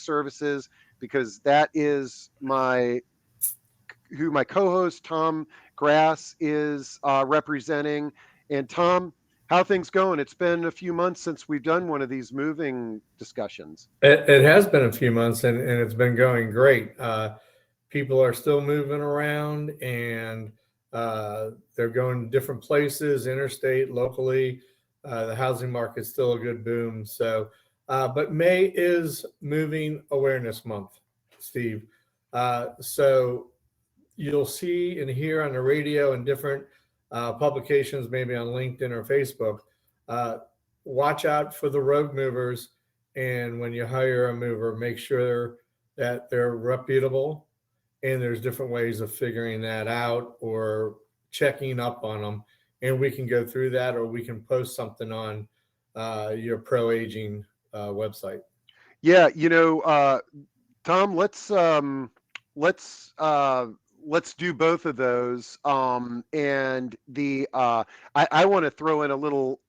services, because that is who my co-host Tom Grass is representing. And Tom, how things going? It's been a few months since we've done one of these moving discussions. It has been a few months, and it's been going great. People are still moving around, and they're going to different places, interstate, locally. The housing market's still a good boom. So, but May is Moving Awareness Month, Steve. So you'll see and hear on the radio and different publications, maybe on LinkedIn or Facebook. Uh, Watch out for the rogue movers. And when you hire a mover, make sure that they're reputable. And there's different ways of figuring that out or checking up on them. And we can go through that, or we can post something on your pro aging website. Yeah, Tom, let's do both of those. And I want to throw in a little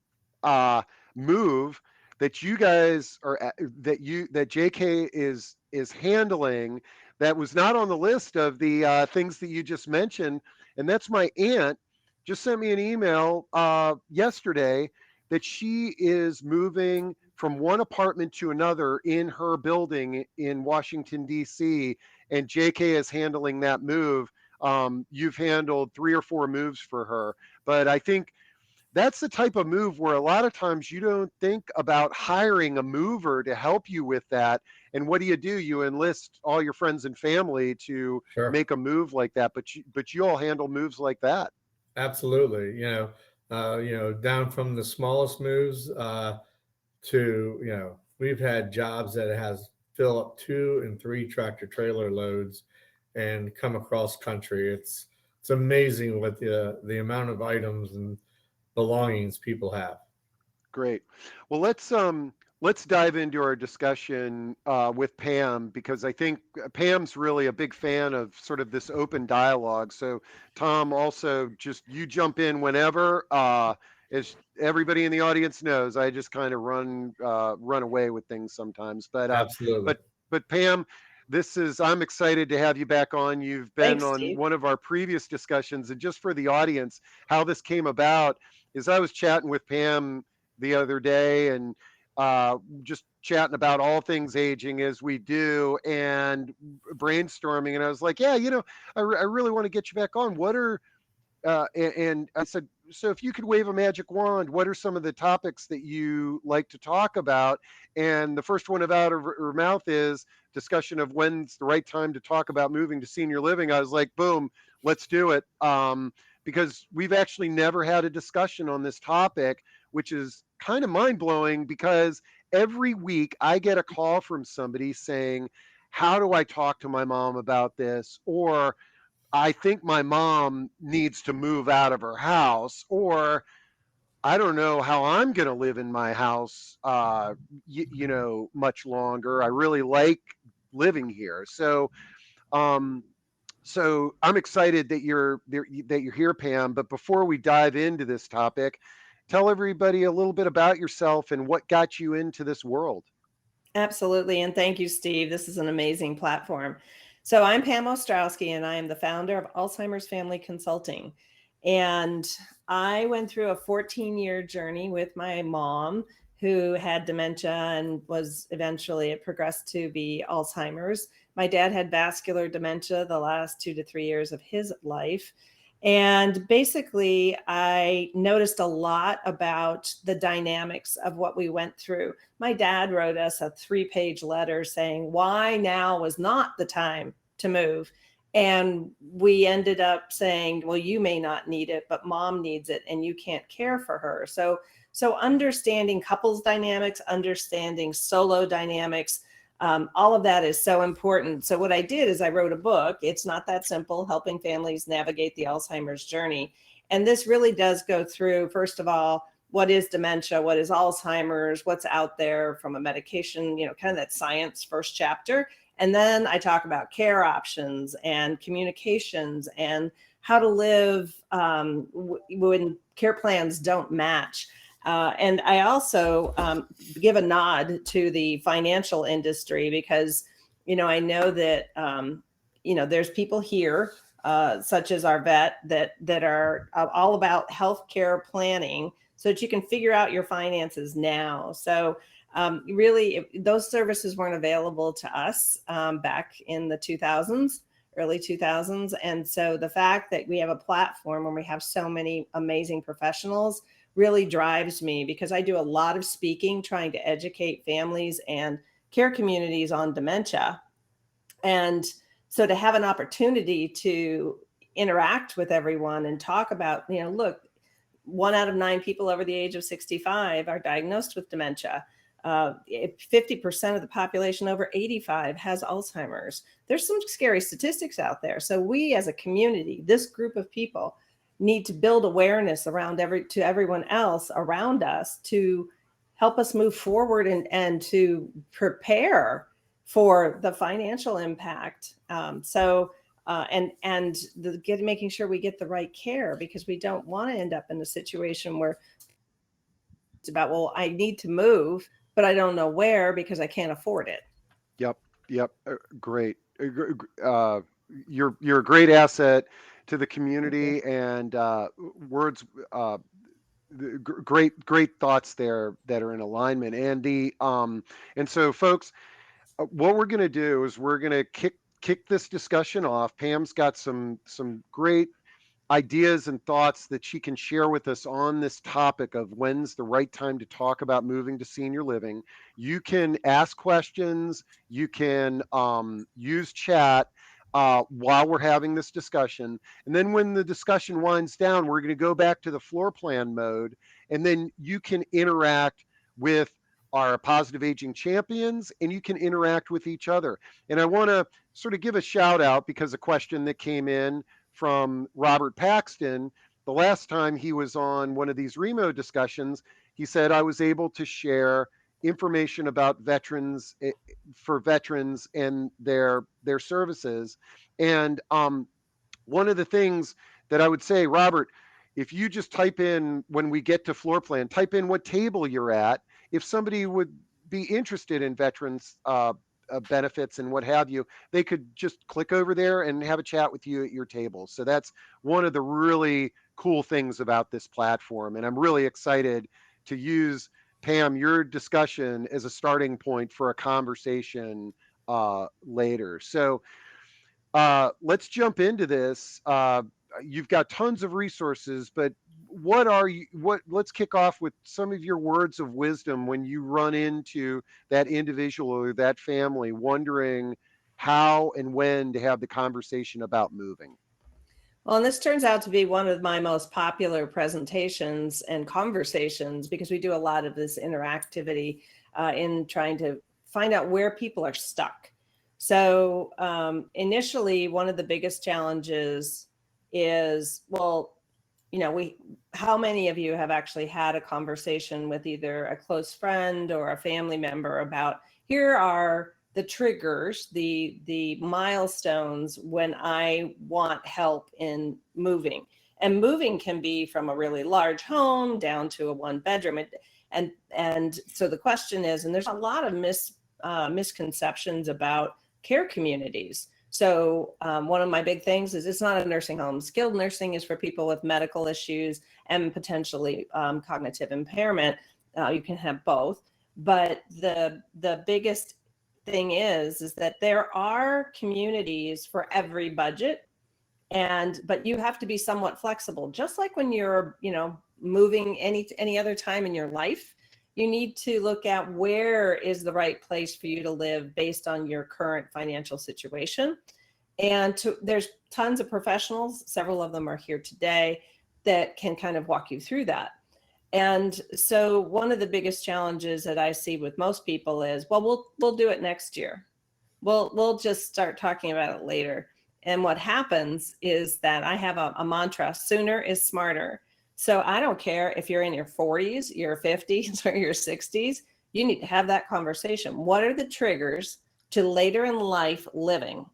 move that you guys that JK is handling, that was not on the list of the things that you just mentioned, and that's my aunt just sent me an email yesterday that she is moving from one apartment to another in her building in Washington, D.C., and JK is handling that move. You've handled 3 or 4 moves for her, but I think that's the type of move where a lot of times you don't think about hiring a mover to help you with that. And what do? You enlist all your friends and family to Sure. make a move like that, but you all handle moves like that. Absolutely. Down from the smallest moves to, we've had jobs that has fill up 2 and 3 tractor trailer loads and come across country. It's amazing what the amount of items and belongings people have. Great. Well, let's dive into our discussion with Pam, because I think Pam's really a big fan of sort of this open dialogue. So, Tom, also just you jump in whenever. As everybody in the audience knows, I just kind of run away with things sometimes. Absolutely. But Pam, I'm excited to have you back on. You've been Thanks, on Steve. one of our previous discussions, and just for the audience, how this came about is I was chatting with Pam the other day, and just chatting about all things aging as we do, and brainstorming. And I was like, yeah, I really want to get you back on. And I said, so if you could wave a magic wand, what are some of the topics that you like to talk about? And the first one out of her mouth is discussion of when's the right time to talk about moving to senior living. I was like, boom, let's do it. Because we've actually never had a discussion on this topic, which is kind of mind blowing, because every week I get a call from somebody saying, how do I talk to my mom about this? Or I think my mom needs to move out of her house, or I don't know how I'm going to live in my house, much longer. I really like living here. Um, so I'm excited that you're here, Pam. But before we dive into this topic, tell everybody a little bit about yourself and what got you into this world. Absolutely. And thank you, Steve. This is an amazing platform. So I'm Pam Ostrowski, and I am the founder of Alzheimer's Family Consulting. And I went through a 14-year journey with my mom, who had dementia and it progressed to be Alzheimer's. My dad had vascular dementia the last 2 to 3 years of his life. And basically, I noticed a lot about the dynamics of what we went through. My dad wrote us a 3-page letter saying why now was not the time to move. And we ended up saying, well, you may not need it, but mom needs it and you can't care for her. So understanding couples dynamics, understanding solo dynamics, all of that is so important. So what I did is I wrote a book. It's not that simple, helping families navigate the Alzheimer's journey. And this really does go through, first of all, what is dementia? What is Alzheimer's? What's out there from a medication, kind of that science first chapter. And then I talk about care options and communications and how to live when care plans don't match. And I also give a nod to the financial industry because, I know that, there's people here, such as our vet, that are all about healthcare planning so that you can figure out your finances now. So really, those services weren't available to us back in the 2000s, early 2000s. And so the fact that we have a platform where we have so many amazing professionals really drives me, because I do a lot of speaking, trying to educate families and care communities on dementia. And so to have an opportunity to interact with everyone and talk about, look, 1 out of 9 people over the age of 65 are diagnosed with dementia. 50% of the population over 85 has Alzheimer's. There's some scary statistics out there. So we as a community, this group of people, need to build awareness around to everyone else around us to help us move forward and to prepare for the financial impact. Making sure we get the right care, because we don't want to end up in a situation where it's about, well, I need to move, but I don't know where because I can't afford it. Yep. Great. You're a great asset to the community, and words. Great thoughts there that are in alignment. And so, folks, what we're going to do is we're going to kick this discussion off. Pam's got some great ideas and thoughts that she can share with us on this topic of when's the right time to talk about moving to senior living. You can ask questions. You can use chat while we're having this discussion. And then when the discussion winds down, we're going to go back to the floor plan mode, and then you can interact with our positive aging champions, and you can interact with each other. And I want to sort of give a shout out, because a question that came in from Robert Paxton, the last time he was on one of these REMO discussions, he said, I was able to share information about veterans, for veterans and their services. And one of the things that I would say, Robert, if you just type in, when we get to floor plan, type in what table you're at. If somebody would be interested in veterans benefits and what have you, they could just click over there and have a chat with you at your table. So that's one of the really cool things about this platform. And I'm really excited to use, Pam, your discussion as a starting point for a conversation later. So let's jump into this. You've got tons of resources, but let's kick off with some of your words of wisdom when you run into that individual or that family wondering how and when to have the conversation about moving. Well, and this turns out to be one of my most popular presentations and conversations, because we do a lot of this interactivity in trying to find out where people are stuck. So initially, one of the biggest challenges is, well, how many of you have actually had a conversation with either a close friend or a family member about, here are the triggers, the milestones when I want help in moving. And moving can be from a really large home down to a 1-bedroom. And so the question is, and there's a lot of misconceptions about care communities. So one of my big things is, it's not a nursing home. Skilled nursing is for people with medical issues and potentially cognitive impairment. You can have both. But the biggest thing is that there are communities for every budget, but you have to be somewhat flexible. Just like when you're, moving any other time in your life, you need to look at where is the right place for you to live based on your current financial situation. And there's tons of professionals, several of them are here today, that can kind of walk you through that. And so one of the biggest challenges that I see with most people is, well, we'll do it next year. We'll just start talking about it later. And what happens is that I have a mantra: sooner is smarter. So I don't care if you're in your 40s, your 50s, or your 60s, you need to have that conversation. What are the triggers to later in life living?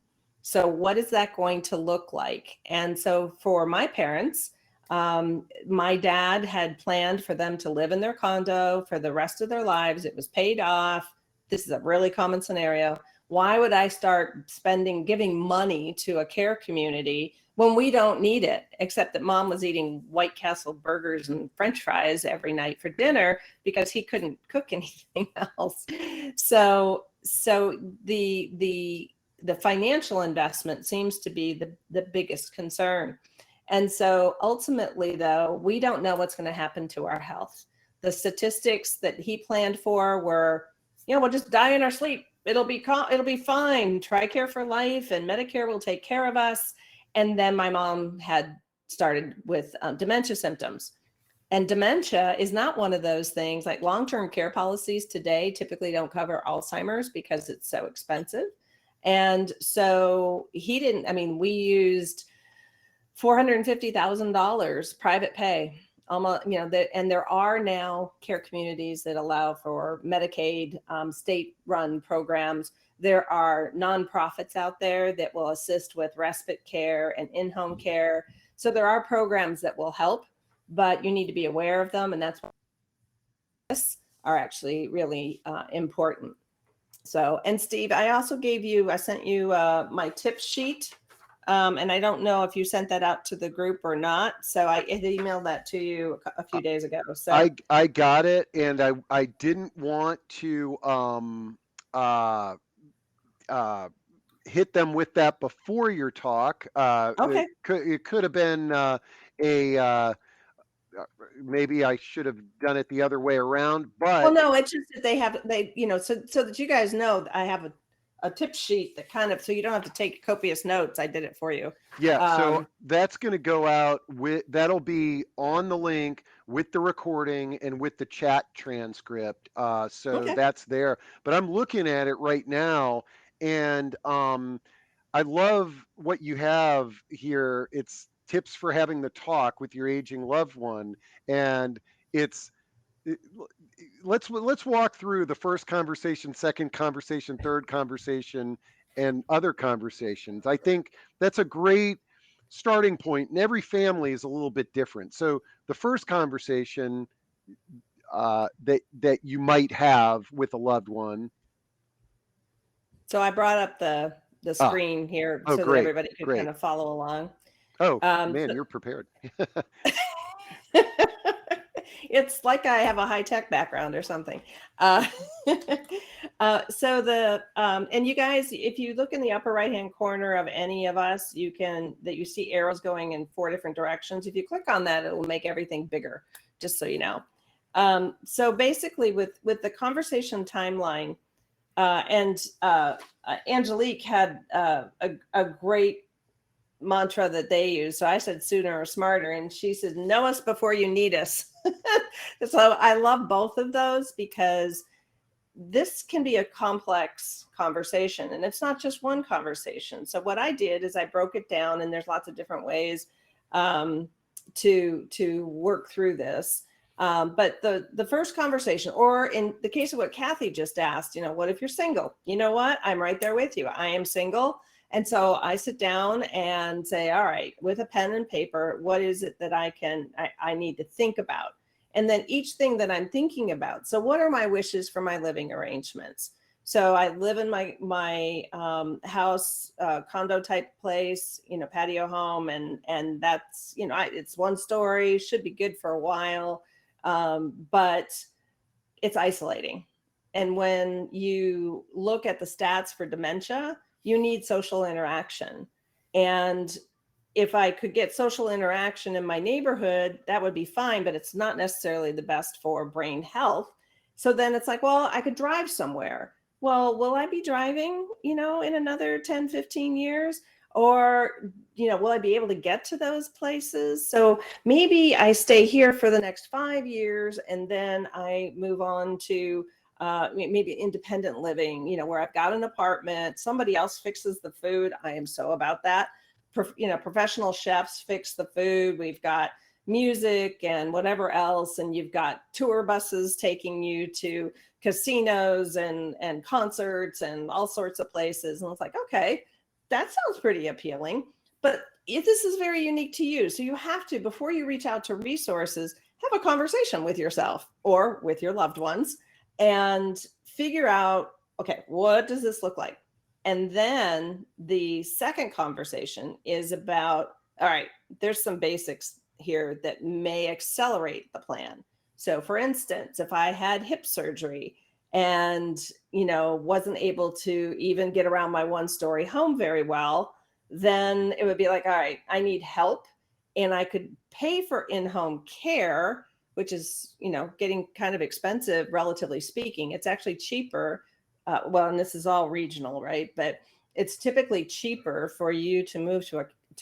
So what is that going to look like? And so for my parents, My dad had planned for them to live in their condo for the rest of their lives. It was paid off. This is a really common scenario. Why would I start giving money to a care community when we don't need it, except that mom was eating White Castle burgers and French fries every night for dinner because he couldn't cook anything else. So the financial investment seems to be the biggest concern. And so ultimately, though, we don't know what's going to happen to our health. The statistics that he planned for were, we'll just die in our sleep. It'll be fine. TRICARE for life and Medicare will take care of us. And then my mom had started with dementia symptoms. And dementia is not one of those things, like long-term care policies today typically don't cover Alzheimer's because it's so expensive. And so we used $450,000 private pay, almost, and there are now care communities that allow for Medicaid, state-run programs. There are nonprofits out there that will assist with respite care and in-home care. So there are programs that will help, but you need to be aware of them, and that's why this are actually really important. So, and Steve, I sent you my tip sheet. And I don't know if you sent that out to the group or not. So I had emailed that to you a few days ago. So I got it, and I didn't want to hit them with that before your talk. okay. It could have been maybe I should have done it the other way around, Well, but no, it's just that so that you guys know that I have a tip sheet that so you don't have to take copious notes. I did it for you. yeah, so that's going to go out that'll be on the link with the recording and with the chat transcript. So Okay. that's there, but I'm looking at it right now, and I love what you have here. It's tips for having the talk with your aging loved one, and let's walk through the first conversation, second conversation, third conversation, and other conversations. I think that's a great starting point, and every family is a little bit different. So the first conversation that you might have with a loved one. So I brought up the screen here so that everybody could kind of follow along. Oh, man, you're prepared. It's like I have a high-tech background or something. And you guys, if you look in the upper right-hand corner of any of us, you see arrows going in 4 different directions. If you click on that, it will make everything bigger, just so you know. So basically with the conversation timeline, Angelique had a great mantra that they use. So I said sooner or smarter, and she said, know us before you need us. So I love both of those because this can be a complex conversation, and it's not just one conversation. So what I did is I broke it down, and there's lots of different ways to work through this. But the first conversation, or in the case of what Kathy just asked, what if you're single? You know what? I'm right there with you. I am single. And so I sit down and say, all right, with a pen and paper, what is it that I need to think about? And then each thing that I'm thinking about. So what are my wishes for my living arrangements? So I live in my house, condo type place, patio home. And that's, it's 1 story, should be good for a while. But it's isolating. And when you look at the stats for dementia, you need social interaction. And if I could get social interaction in my neighborhood, that would be fine, but it's not necessarily the best for brain health. So then it's like, well, I could drive somewhere. Well, will I be driving, in another 10, 15 years? Or, will I be able to get to those places? So maybe I stay here for the next 5 years, and then I move on to maybe independent living, where I've got an apartment, somebody else fixes the food. I am so about that. Professional chefs fix the food. We've got music and whatever else. And you've got tour buses taking you to casinos and concerts and all sorts of places. And it's like, okay, that sounds pretty appealing. But if this is very unique to you, so you have to, before you reach out to resources, have a conversation with yourself or with your loved ones and figure out, okay, what does this look like? And then the second conversation is about, all right, there's some basics here that may accelerate the plan. So for instance, if I had hip surgery and, wasn't able to even get around my 1-story home very well, then it would be like, all right, I need help. And I could pay for in-home care, which is, getting kind of expensive, relatively speaking. It's actually cheaper. Well, and this is all regional, right? But it's typically cheaper for you to move to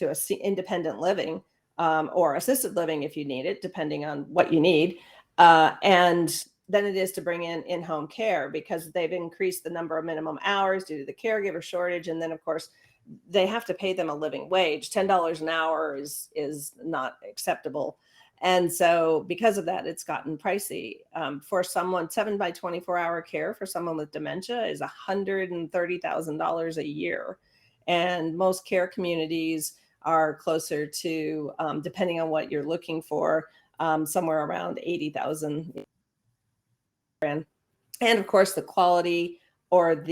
a independent living or assisted living if you need it, depending on what you need. And than it is to bring in-home care, because they've increased the number of minimum hours due to the caregiver shortage. And then, of course, they have to pay them a living wage. $10 an hour is not acceptable. And so because of that, it's gotten pricey. For someone, 7 by 24-hour care for someone with dementia is $130,000 a year. And most care communities are closer to, depending on what you're looking for, somewhere around 80,000. And of course, the quality or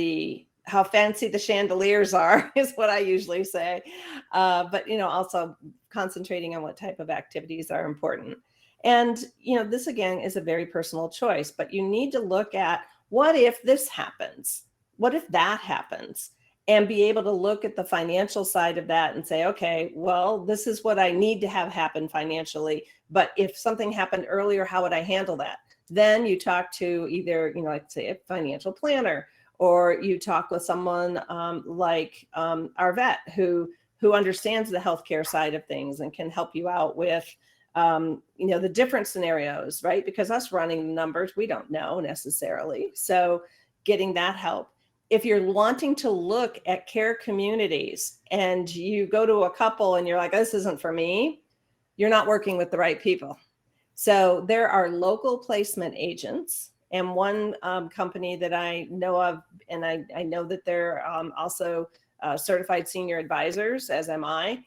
how fancy the chandeliers are is what I usually say. But, also concentrating on what type of activities are important. And, this again is a very personal choice, but you need to look at, what if this happens? What if that happens? And be able to look at the financial side of that and say, okay, well, this is what I need to have happen financially. But if something happened earlier, how would I handle that? Then you talk to either, like say a financial planner, or you talk with someone like our vet who understands the healthcare side of things and can help you out with, the different scenarios, right? Because us running the numbers, we don't know necessarily. So getting that help. If you're wanting to look at care communities and you go to a couple and you're like, this isn't for me, you're not working with the right people. So there are local placement agents, and one company that I know of, and I know that they're also certified senior advisors, as am I.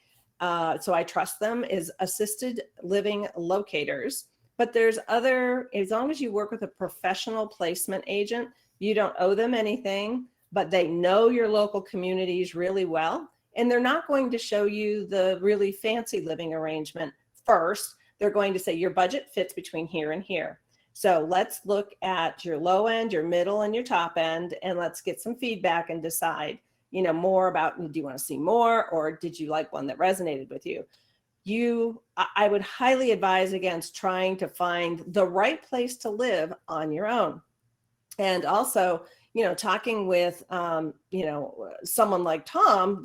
So I trust them, is Assisted Living Locators. But there's as long as you work with a professional placement agent, you don't owe them anything, but they know your local communities really well. And they're not going to show you the really fancy living arrangement first. They're going to say your budget fits between here and here. So let's look at your low end, your middle, and your top end, and let's get some feedback and decide, more about, do you want to see more, or did you like one that resonated with you? I would highly advise against trying to find the right place to live on your own. And also, talking with, someone like Tom,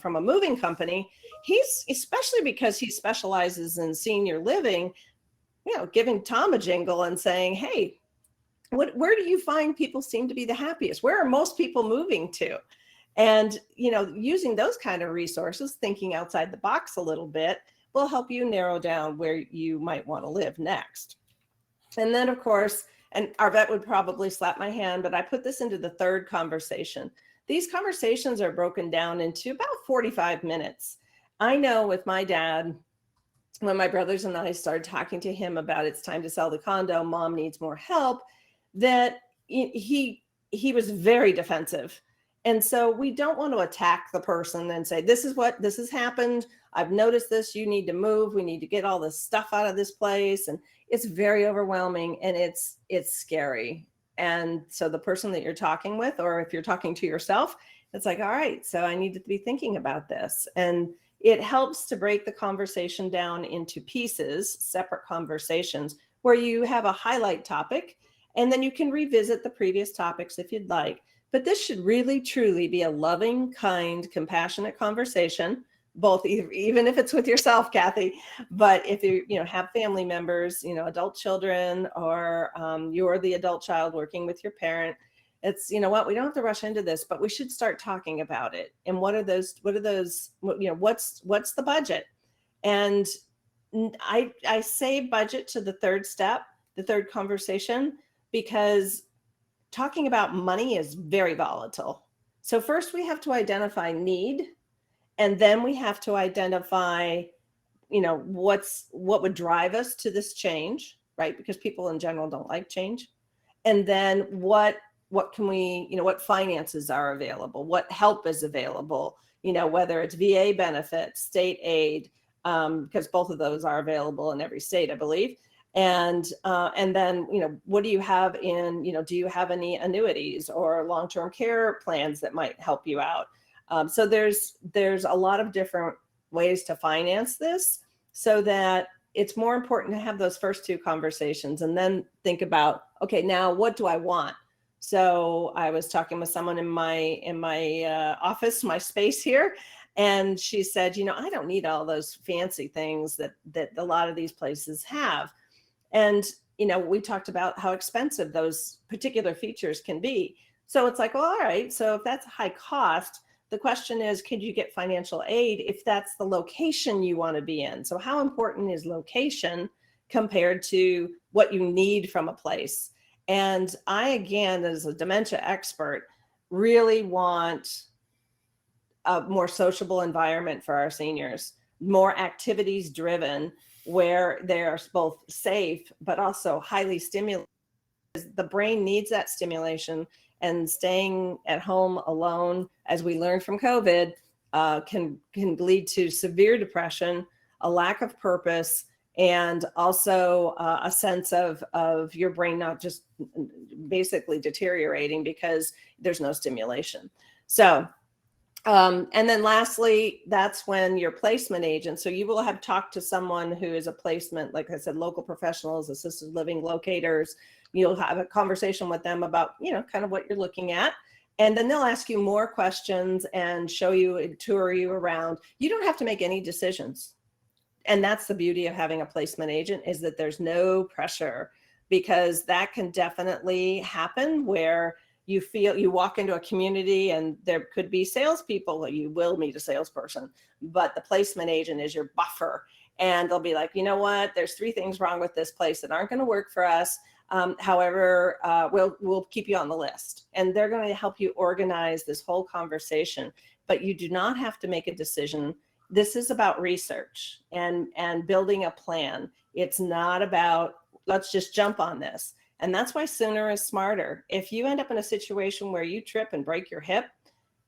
from a moving company, he's, especially because he specializes in senior living, giving Tom a jingle and saying, hey, where do you find people seem to be the happiest? Where are most people moving to? And, using those kind of resources, thinking outside the box a little bit, will help you narrow down where you might want to live next. And then, of course, and our vet would probably slap my hand, but I put this into the third conversation. These conversations are broken down into about 45 minutes. I know with my dad, when my brothers and I started talking to him about it's time to sell the condo, mom needs more help, that he was very defensive. And so we don't want to attack the person and say, this has happened. I've noticed this, you need to move. We need to get all this stuff out of this place. And it's very overwhelming and it's scary. And so the person that you're talking with, or if you're talking to yourself, it's like, all right, so I need to be thinking about this. And it helps to break the conversation down into pieces, separate conversations, where you have a highlight topic, and then you can revisit the previous topics if you'd like. But this should really, truly be a loving, kind, compassionate conversation, both even if it's with yourself, Kathy, but if you have family members, adult children, or you're the adult child working with your parent. It's, we don't have to rush into this, but we should start talking about it. And what are those, what's the budget? And I say budget to the third step, the third conversation, because talking about money is very volatile. So first we have to identify need, And then we have to identify, what would drive us to this change, right? Because people in general don't like change. And then what can we, what finances are available, what help is available, whether it's VA benefits, state aid, because both of those are available in every state, I believe. And then, what do you have in, do you have any annuities or long-term care plans that might help you out? So there's a lot of different ways to finance this, so that it's more important to have those first two conversations and then think about, okay, now what do I want? So I was talking with someone in my office, my space here, and she said, I don't need all those fancy things that a lot of these places have. And, we talked about how expensive those particular features can be. So it's like, well, all right, so if that's high cost, the question is, could you get financial aid if that's the location you want to be in? So how important is location compared to what you need from a place? And I, again, as a dementia expert, really want a more sociable environment for our seniors, more activities driven, where they're both safe, but also highly stimulating. The brain needs that stimulation, and staying at home alone, as we learned from COVID, can lead to severe depression, a lack of purpose, and also a sense of your brain not just basically deteriorating because there's no stimulation. So, and then lastly, that's when your placement agent, so you will have talked to someone who is a placement, like I said, local professionals, assisted living locators. You'll have a conversation with them about, kind of what you're looking at. And then they'll ask you more questions and show you and tour you around. You don't have to make any decisions. And that's the beauty of having a placement agent, is that there's no pressure, because that can definitely happen where you feel you walk into a community and there could be salespeople. You will meet a salesperson, but the placement agent is your buffer. And they'll be like, you know what, there's 3 things wrong with this place that aren't going to work for us. However, we'll keep you on the list, and they're going to help you organize this whole conversation. But you do not have to make a decision. This is about research and building a plan. It's not about, let's just jump on this. And that's why sooner is smarter. If you end up in a situation where you trip and break your hip,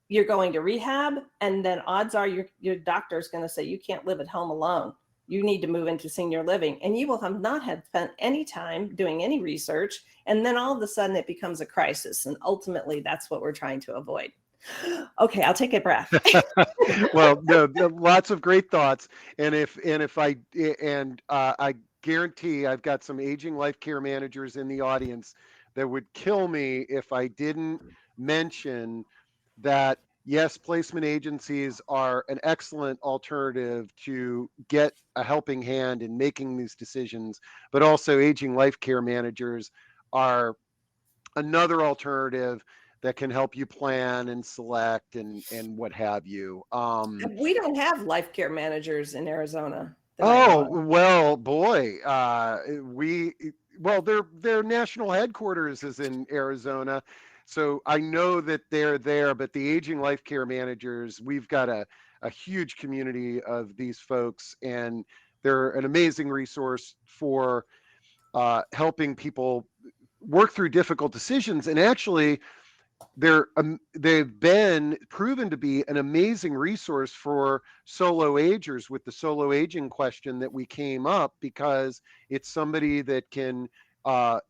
you're going to rehab, and then odds are your doctor is going to say you can't live at home alone. You need to move into senior living, and you will have not had spent any time doing any research. And then all of a sudden it becomes a crisis. And ultimately that's what we're trying to avoid. Okay, I'll take a breath. Well, no, lots of great thoughts. And I guarantee I've got some aging life care managers in the audience that would kill me if I didn't mention that. Yes, placement agencies are an excellent alternative to get a helping hand in making these decisions, but also aging life care managers are another alternative that can help you plan and select and what have you. We don't have life care managers in Arizona. Well, boy, their national headquarters is in Arizona. So I know that they're there, but the aging life care managers, we've got a huge community of these folks, and they're an amazing resource for helping people work through difficult decisions. And actually, they've been proven to be an amazing resource for solo agers with the solo aging question that we came up, because it's somebody that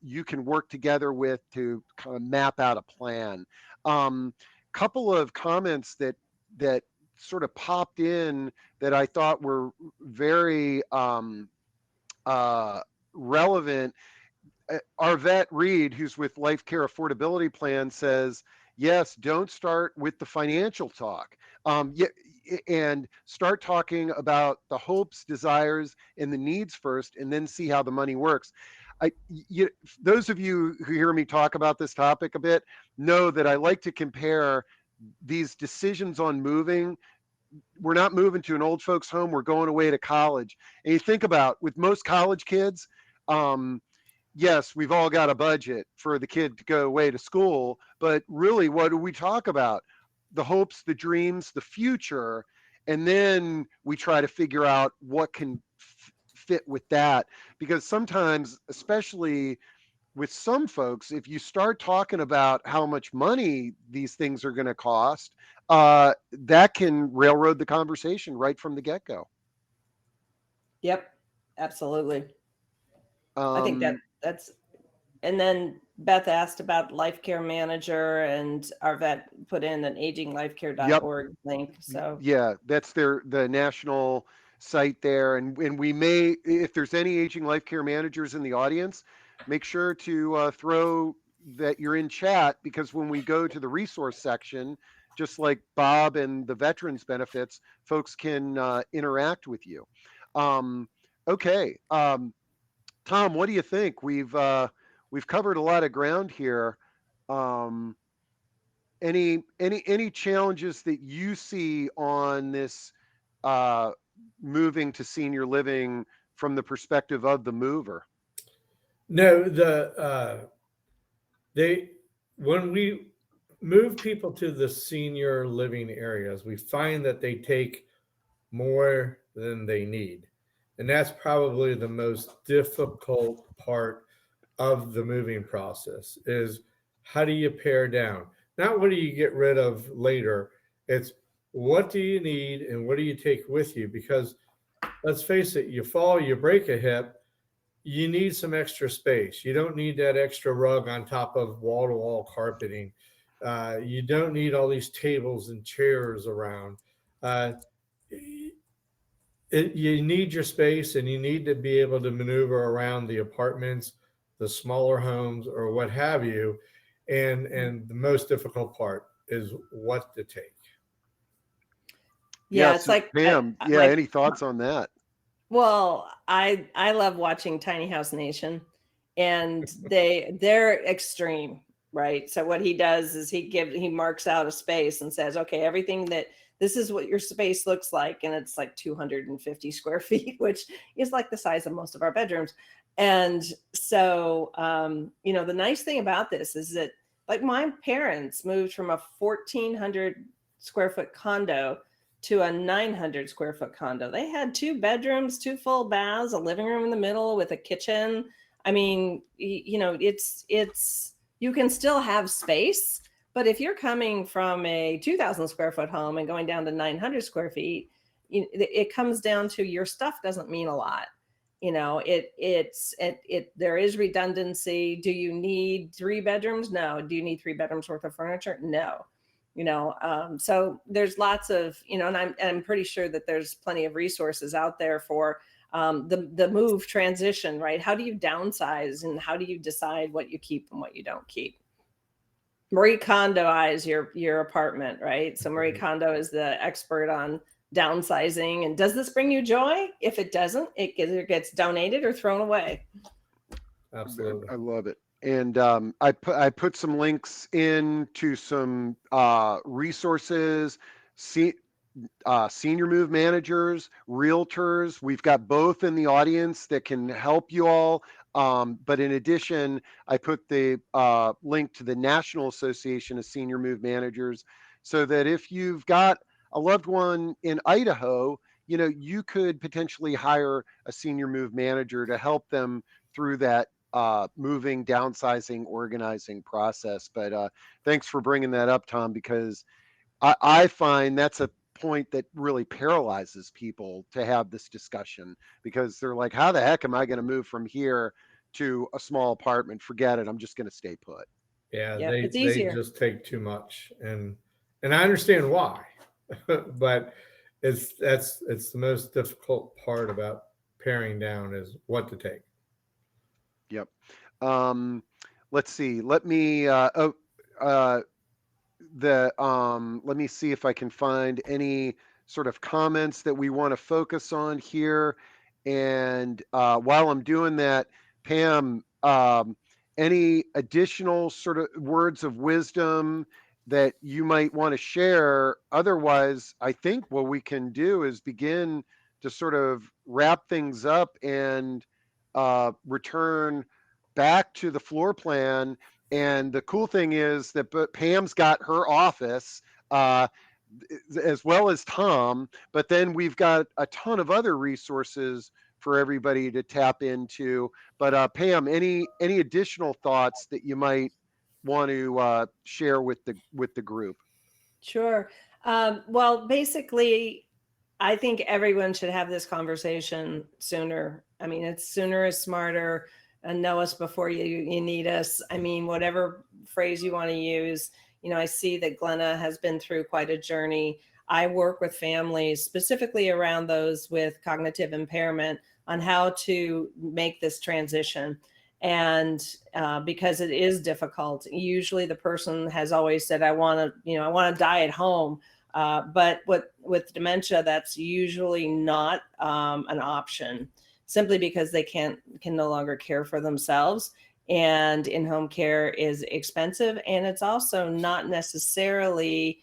you can work together with to kind of map out a plan. Couple of comments that sort of popped in that I thought were very relevant. Arvette Reed, who's with Life Care Affordability Plan, says, yes, don't start with the financial talk. And start talking about the hopes, desires, and the needs first, and then see how the money works. Those of you who hear me talk about this topic a bit know that I like to compare these decisions on moving. We're not moving to an old folks home. We're going away to college. And you think about, with most college kids, yes, we've all got a budget for the kid to go away to school, but really, what do we talk about? The hopes, the dreams, the future. and then we try to figure out what can fit with that, because sometimes, especially with some folks, if you start talking about how much money these things are going to cost, that can railroad the conversation right from the get-go. Yep, absolutely. I think Um, that's, and then Beth asked about life care manager, and our vet put in an yep. aginglifecare.org link. So Yeah, that's the national site there, and we may, if there's any aging life care managers in the audience, make sure to throw that you're in chat, because when we go to the resource section, just like Bob and the veterans benefits, folks can interact with you. Um, okay, Tom, what do you think? We've covered a lot of ground here. Um, any challenges that you see on this uh, moving to senior living from the perspective of the mover? No, they when we move people to the senior living areas, we find that they take more than they need. And that's probably the most difficult part of the moving process is how do you pare down? Not what do you get rid of later. It's what do you need and what do you take with you? Because let's face it, you fall, you break a hip, you need some extra space. You don't need that extra rug on top of wall to wall carpeting. You don't need all these tables and chairs around. Uh, you need your space and you need to be able to maneuver around the apartments, the smaller homes, or what have you. And the most difficult part is what to take. yeah, Yes, it's like Pam. Yeah, my any thoughts on that? well, I love watching Tiny House Nation, and they're extreme, right? So what he does is he marks out a space and says, okay, everything that this is what your space looks like, and it's like 250 square feet, which is like the size of most of our bedrooms. And so, the nice thing about this is that, like, my parents moved from a 1,400 square foot condo to a 900 square foot condo. They had 2 bedrooms, 2 full baths, a living room in the middle with a kitchen. I mean, it's you can still have space, but if you're coming from a 2,000 square foot home and going down to 900 square feet, it comes down to your stuff doesn't mean a lot. There is redundancy. Do you need 3 bedrooms? No. Do you need 3 bedrooms worth of furniture? No. So there's lots of, and I'm pretty sure that there's plenty of resources out there for the move transition, right? How do you downsize, and how do you decide what you keep and what you don't keep? Marie Kondoize your apartment, right? So Marie Kondo is the expert on downsizing. And does this bring you joy? If it doesn't, it either gets donated or thrown away. Absolutely. I love it. And I put some links into some resources, senior move managers, realtors. We've got both in the audience that can help you all. But in addition, I put the link to the National Association of Senior Move Managers, so that if you've got a loved one in Idaho, you could potentially hire a senior move manager to help them through that moving, downsizing, organizing process. But thanks for bringing that up, Tom, because I find that's a point that really paralyzes people to have this discussion, because they're like, how the heck am I going to move from here to a small apartment? Forget it. I'm just going to stay put. Yeah, Yeah, it's they easier. just take too much, and I understand why, but it's the most difficult part about paring down is what to take. Yep. Let's see. Let me let me see if I can find any sort of comments that we want to focus on here. And while I'm doing that, Pam, any additional sort of words of wisdom that you might want to share? Otherwise, I think what we can do is begin to sort of wrap things up and return back to the floor plan. And the cool thing is that Pam's got her office. as well as Tom, but then we've got a ton of other resources for everybody to tap into. But Pam, any additional thoughts that you might want to share with the group? Sure. Well, basically, I think everyone should have this conversation sooner. I mean, it's sooner is smarter, and know us before you need us. I mean, whatever phrase you want to use. I see that Glenna has been through quite a journey. I work with families specifically around those with cognitive impairment on how to make this transition. And because it is difficult, usually the person has always said, I want to die at home. But with dementia, that's usually not an option, simply because they can no longer care for themselves. And in-home care is expensive, and it's also not necessarily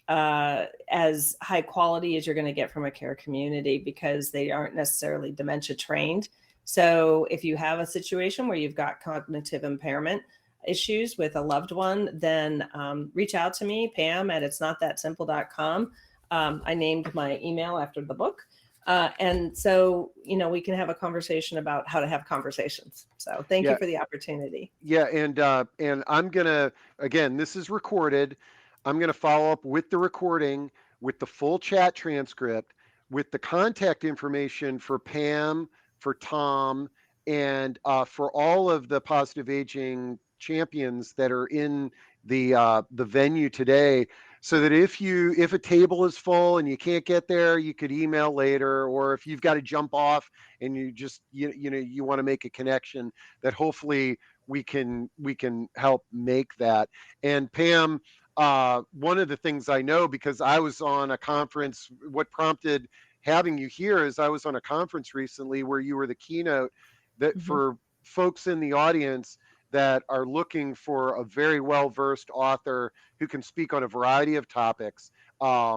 as high quality as you're going to get from a care community, because they aren't necessarily dementia trained. So if you have a situation where you've got cognitive impairment issues with a loved one, then reach out to me, Pam at itsnotthatsimple.com. I named my email after the book. And so, we can have a conversation about how to have conversations. So thank you for the opportunity. Yeah. And I'm going to, again, this is recorded. I'm going to follow up with the recording, with the full chat transcript, with the contact information for Pam, for Tom, and for all of the positive aging champions that are in the venue today, so that if a table is full and you can't get there, you could email later, or if you've got to jump off and you just you want to make a connection, that hopefully we can help make that. And Pam, one of the things I know, because I was on a conference, what prompted having you here is I was on a conference recently where you were the keynote, that for folks in the audience that are looking for a very well-versed author who can speak on a variety of topics. I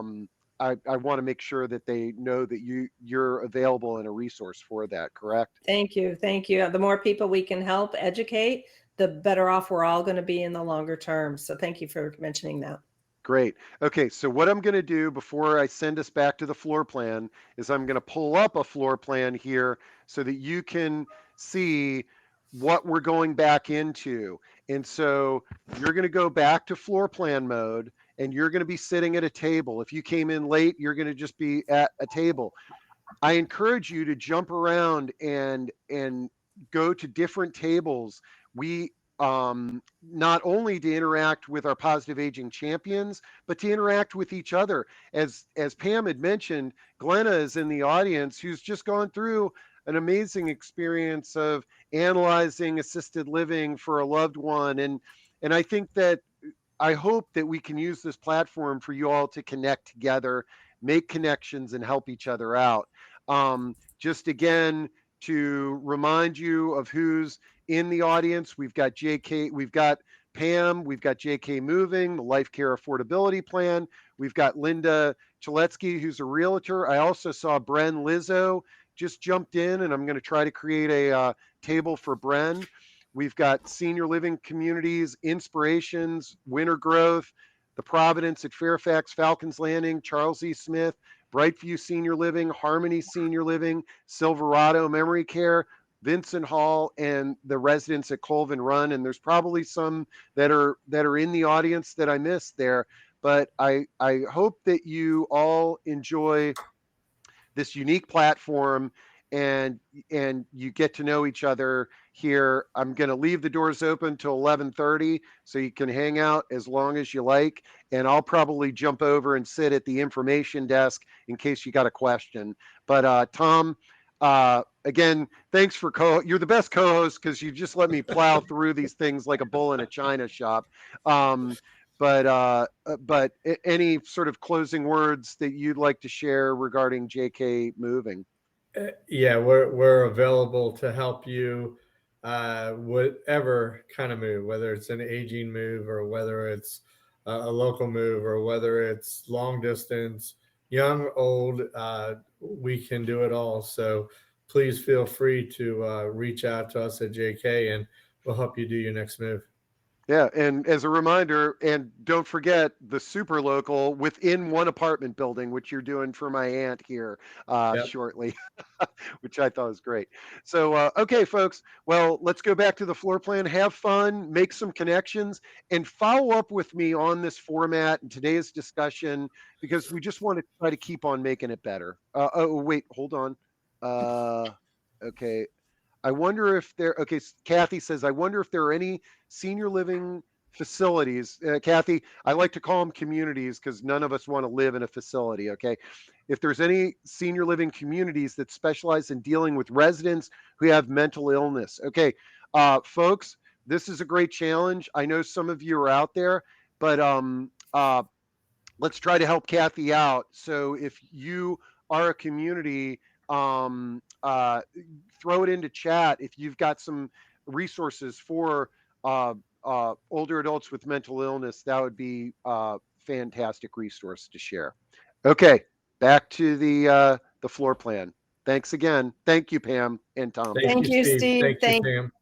want to make sure that they know that you're available and a resource for that, correct? Thank you. Thank you. The more people we can help educate, the better off we're all going to be in the longer term. So thank you for mentioning that. Great. Okay, so what I'm going to do before I send us back to the floor plan is I'm going to pull up a floor plan here so that you can see what we're going back into. And so you're going to go back to floor plan mode, and you're going to be sitting at a table. If you came in late, you're going to just be at a table. I encourage you to jump around and go to different tables. We not only to interact with our positive aging champions, but to interact with each other. As Pam had mentioned, Glenna is in the audience, who's just gone through an amazing experience of analyzing assisted living for a loved one. And I think that I hope that we can use this platform for you all to connect together, make connections, and help each other out. Just again, to remind you of who's in the audience, we've got JK, we've got Pam, we've got JK Moving, the Life Care Affordability Plan. We've got Linda Chaletsky, who's a realtor. I also saw Bren Lizzo just jumped in, and I'm going to try to create a table for Bren. We've got Senior Living Communities, Inspirations, Winter Growth, the Providence at Fairfax, Falcons Landing, Charles E. Smith, Brightview Senior Living, Harmony Senior Living, Silverado Memory Care, Vincent Hall, and the residents at Colvin Run. And there's probably some that are in the audience that I missed there. But I hope that you all enjoy this unique platform, and you get to know each other here. I'm going to leave the doors open till 11:30, so you can hang out as long as you like, and I'll probably jump over and sit at the information desk in case you got a question. But Tom, again, thanks for you're the best co-host, because you just let me plow through these things like a bull in a china shop. But any sort of closing words that you'd like to share regarding JK Moving? Yeah, we're available to help you, whatever kind of move, whether it's an aging move or whether it's a local move or whether it's long distance, young, old, we can do it all. So please feel free to reach out to us at JK, and we'll help you do your next move. Yeah, and as a reminder, and don't forget the super local within one apartment building, which you're doing for my aunt here Yep. shortly, which I thought was great. So, okay, folks, well, let's go back to the floor plan. Have fun, make some connections, and follow up with me on this format and today's discussion because we just want to try to keep on making it better. Oh, wait, hold on. Okay. I wonder if there, okay, Kathy says, I wonder if there are any senior living facilities. Kathy, I like to call them communities because none of us want to live in a facility, okay? If there's any senior living communities that specialize in dealing with residents who have mental illness. Okay, folks, this is a great challenge. I know some of you are out there, but let's try to help Kathy out. So if you are a community, throw it into chat if you've got some resources for older adults with mental illness. That would be a fantastic resource to share. Okay, back to the floor plan. Thanks again. Thank you, Pam and Tom. Thank Thank you, you, Steve. Steve. Thank you, Thank Pam.